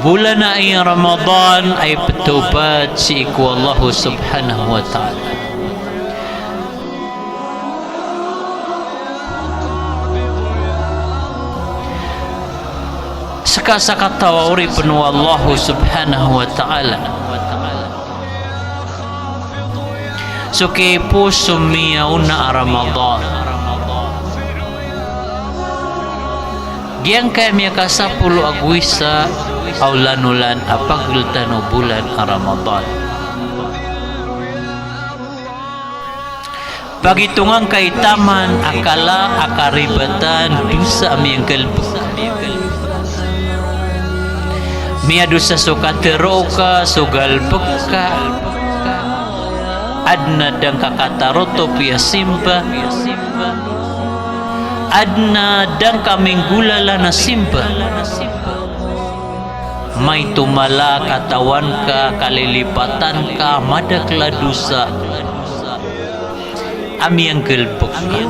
bulan ay Ramadan ay bertaubat si iku Allah Subhanahu wa ta'ala. Saka-saka tawari penuh Allah Subhanahu wa ta'ala. Suki po sumiyauna Ramadan. Giang kami kasapulu agwisa aulanulan apagultano bulan Ramadan. Pagitungang kaitaman akala akaribatan dusa amiyang kalbuk. Mia dosa suka teroka sugal peka adna dang kakataroto pia simba adna dang kaminggulala na simba may tumala katawan ka kalilipatan ka madakla dosa ami ang gelpok ka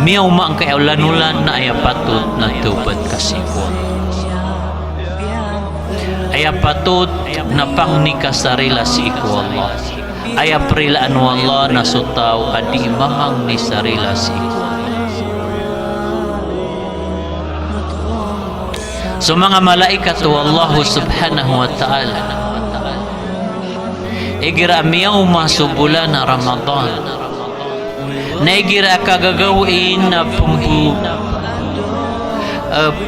mia umang kay ulan-ulan na ay patut na tubat kasikuan ay patut na pangnika sarila si iku Allah ay aprilaan wallah na sutaw adi mahang ni sarila si iku so mga malaikat wallah subhanahu wa ta'ala igira miyaw masubulan na Ramadan na igira kagagawin na pumbu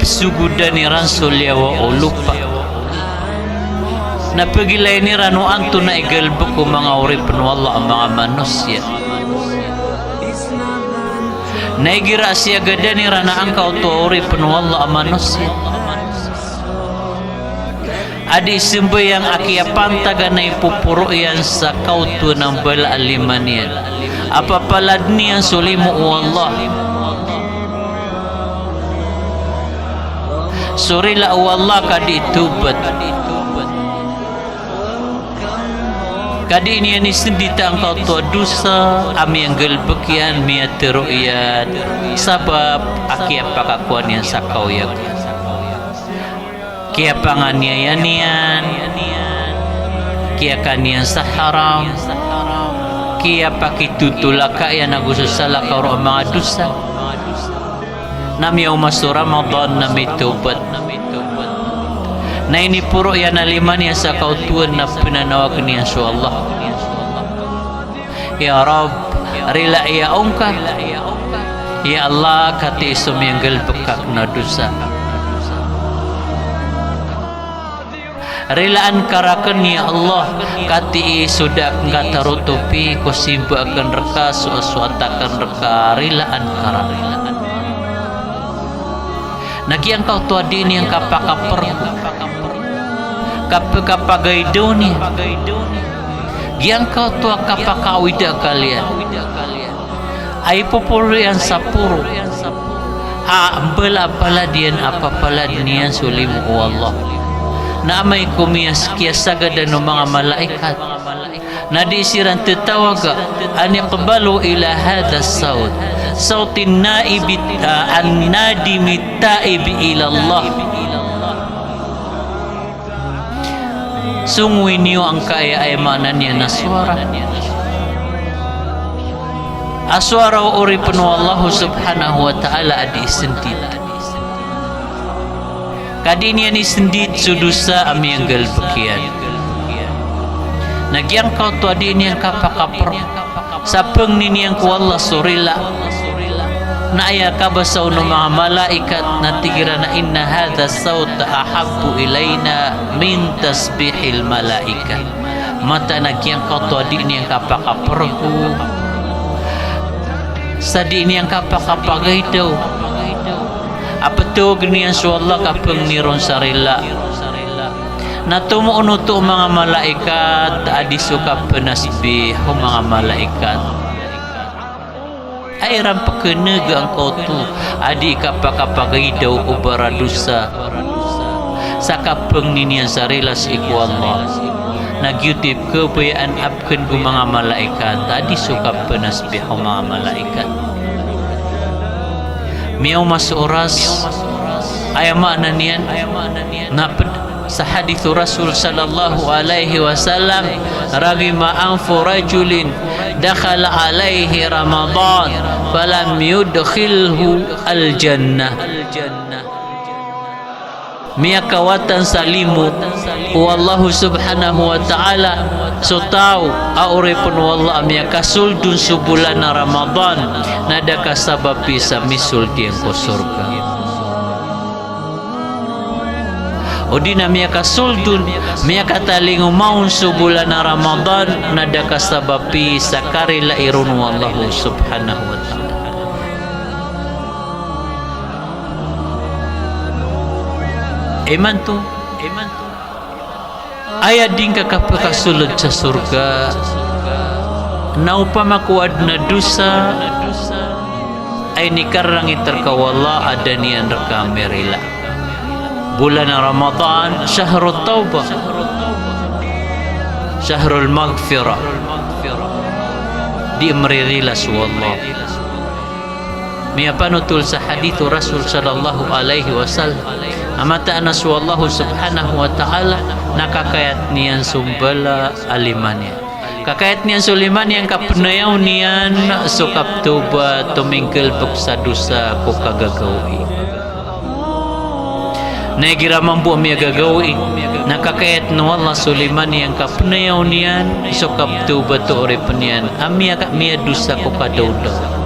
sugudan ni Rasul yawa o lupa na pagilay ni rano anto na igalbo ko mga urip wallah ang mga manusia na igira siya gada ni rana ang kauto urip wallah ang manusia adi simbay ang akiapantaga na ipupuro yan sa kauto ng bala aliman yan apapalad niya sulimu wallah surila wallah kadi tubat kadi ini ni sendita engkau tua dosa ami yang gelbekian mia teruian sabab aki apa kakuan yang sakau ya kia panganiayanian kia kanian saharam kia pakitutulaka yang nagu susala kau mga dosa nami umasu Ramadan nami tobat na ini puro yan aliman yan sa kautuan na pinanawag niya sa Allah ya Rab rila iyaong ka ya Allah kati sumiyanggal bekak na dosa rilaan karakan ya Allah kati sudah ngatarutupi ko simba akan reka suatakan reka rilaan karakan Nagyang kau tua dini yang kapakaperku kapagaydo ni Giang kau tua kapakawida kalian ay pupuro yan sa puro bala diyan apapala niyan sulimu Allah na may kumiyas kiyasaga ng mga malaikat na di siran tatawaga an yaqbalu ila hadha saud sautin naibit an nadimit taib ila Allah sungguh niyo ang kaya ay manan niya na suara aswara uri penuh Allah subhanahu wa ta'ala adi sendit kadinian ni sendit sudusa ami yang galbekian nagyang kau tu adi ni yang kapakaper sapeng ni yang ku Allah surila na aya kabasaw ng mga malaikat na tigira na inna hadha sawta ahabbu ilayna min tasbihil malaikat mata nagyang kau tu adi ni yang kapakaperku sadi ni yang kapakapagay daw apa tu genian su Allah kapeng niron sarila na tumuuno to mga malaikat adi suka penasbih mga malaikat ay ram pakenaga engkau tu adi kapakapagay daw ubara dosa sa kapeng ninian sarila iku Allah nagyutip kebayaan abken ku mga malaikat adi suka penasbih mga malaikat miyaw mas oras Ayat makna nian sa hadits Rasul sallallahu alaihi wasallam, ragima anfu rajulin dakhala alaihi Ramadan falam yudkhilhu al-jannah. Mia kawatan salimu wallahu subhanahu wa ta'ala so tau aure pun wallah mia kasuldun subulan Ramadan nada kasabapi sa misul tiang ko surga. Odina mia kasuldun mia katalingu maun subulan Ramadan nada kasabapi sakari lairun wallahu subhanahu wa ta'ala. Iman tu ayat dingka kapakasulod sa surga na upama kuad na dusa ay nikarang iterkawala ada niyan rekamerila. Bulan Ramadan syahrul taubah, syahrul maghfirah, diimririlas wallah. Mia panutul sa hadithu Rasul sallallahu alaihi wasallam, amata anas wallahu subhanahu wa ta'ala nakakayat niyan sumbala alimannya. Kakayat niyan suliman yang kapenayaw niyan sukap tuba tumingkil buksa dosa ko kagagawi. Nagira mampu mia gagawi nakakayat no Allah suliman yang kapenayaw niyan sukap tuba to ori penian amia kak mia dosa ko kadaudaw.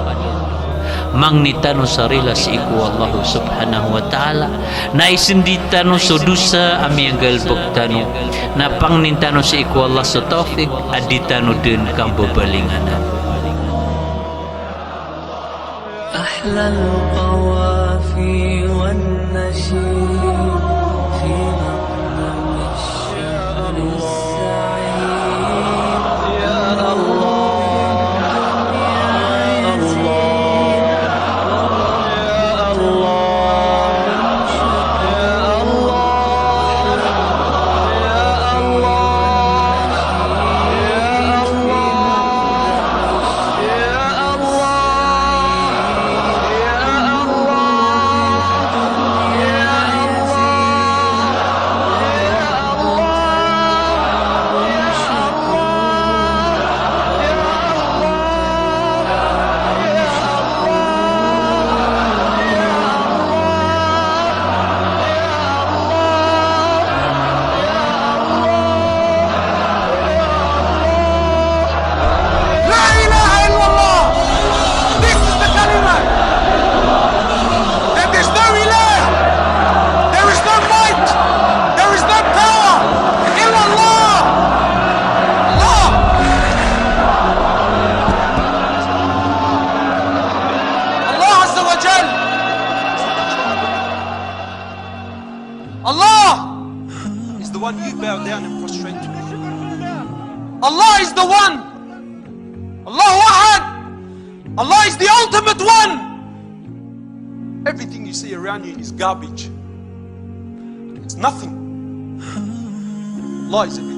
Mang nitano sarila si iku Allah subhanahu wa ta'ala na isinditano so dusa ami ang galbog tano na pang nintano si iku Allah so taufik aditano din kang babalinganan. Ahlal qawafi wan nashid fi maqdam ash-sha'r as-sa'id ya Allah. Allah is the one. Allahu Ahad. Allah is the ultimate one. Everything you see around you is garbage. It's nothing. Allah is everything.